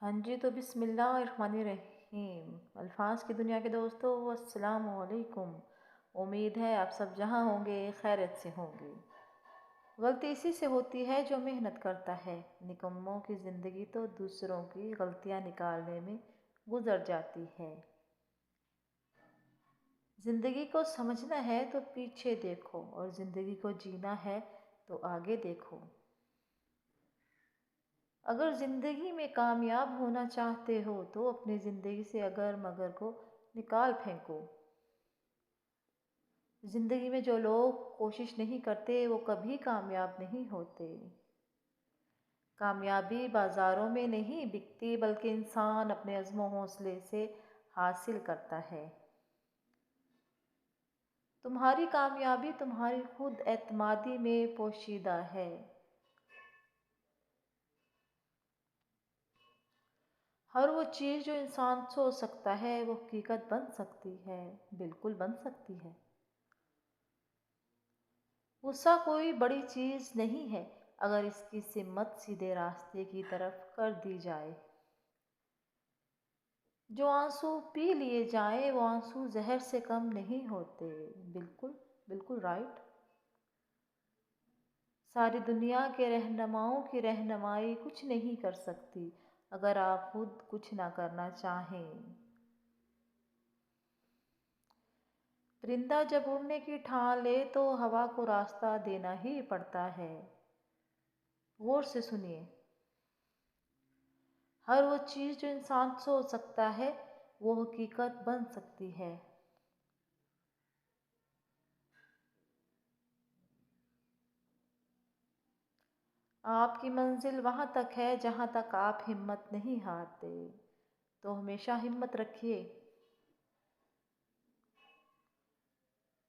ہاں جی، تو بسم اللہ الرحمن الرحیم۔ الفاظ کی دنیا کے دوستو، السلام علیکم۔ امید ہے آپ سب جہاں ہوں گے خیریت سے ہوں گے۔ غلطی اسی سے ہوتی ہے جو محنت کرتا ہے، نکموں کی زندگی تو دوسروں کی غلطیاں نکالنے میں گزر جاتی ہے۔ زندگی کو سمجھنا ہے تو پیچھے دیکھو، اور زندگی کو جینا ہے تو آگے دیکھو۔ اگر زندگی میں کامیاب ہونا چاہتے ہو تو اپنی زندگی سے اگر مگر کو نکال پھینکو۔ زندگی میں جو لوگ کوشش نہیں کرتے وہ کبھی کامیاب نہیں ہوتے۔ کامیابی بازاروں میں نہیں بکتی، بلکہ انسان اپنے عزم و حوصلے سے حاصل کرتا ہے۔ تمہاری کامیابی تمہاری خود اعتمادی میں پوشیدہ ہے۔ ہر وہ چیز جو انسان سوچ سکتا ہے وہ حقیقت بن سکتی ہے، بالکل بن سکتی ہے۔ غصہ کوئی بڑی چیز نہیں ہے اگر اس کی سمت سیدھے راستے کی طرف کر دی جائے۔ جو آنسو پی لیے جائیں وہ آنسو زہر سے کم نہیں ہوتے۔ بالکل بالکل رائٹ۔ ساری دنیا کے رہنماؤں کی رہنمائی کچھ نہیں کر سکتی اگر آپ خود کچھ نہ کرنا چاہیں۔ پرندہ جب اڑنے کی ٹھان لے تو ہوا کو راستہ دینا ہی پڑتا ہے۔ غور سے سنیے۔ ہر وہ چیز جو انسان سوچ سکتا ہے وہ حقیقت بن سکتی ہے۔ آپ کی منزل وہاں تک ہے جہاں تک آپ ہمت نہیں ہارتے، تو ہمیشہ ہمت رکھیے۔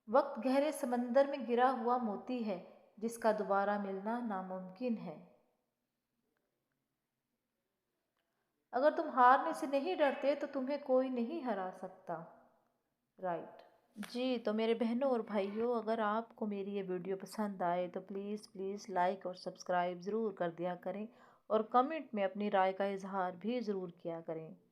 وقت گہرے سمندر میں گرا ہوا موتی ہے جس کا دوبارہ ملنا ناممکن ہے۔ اگر تم ہارنے سے نہیں ڈرتے تو تمہیں کوئی نہیں ہرا سکتا۔ رائٹ۔ جی تو میرے بہنوں اور بھائیوں، اگر آپ کو میری یہ ویڈیو پسند آئے تو پلیز لائک اور سبسکرائب ضرور کر دیا کریں، اور کمنٹ میں اپنی رائے کا اظہار بھی ضرور کیا کریں۔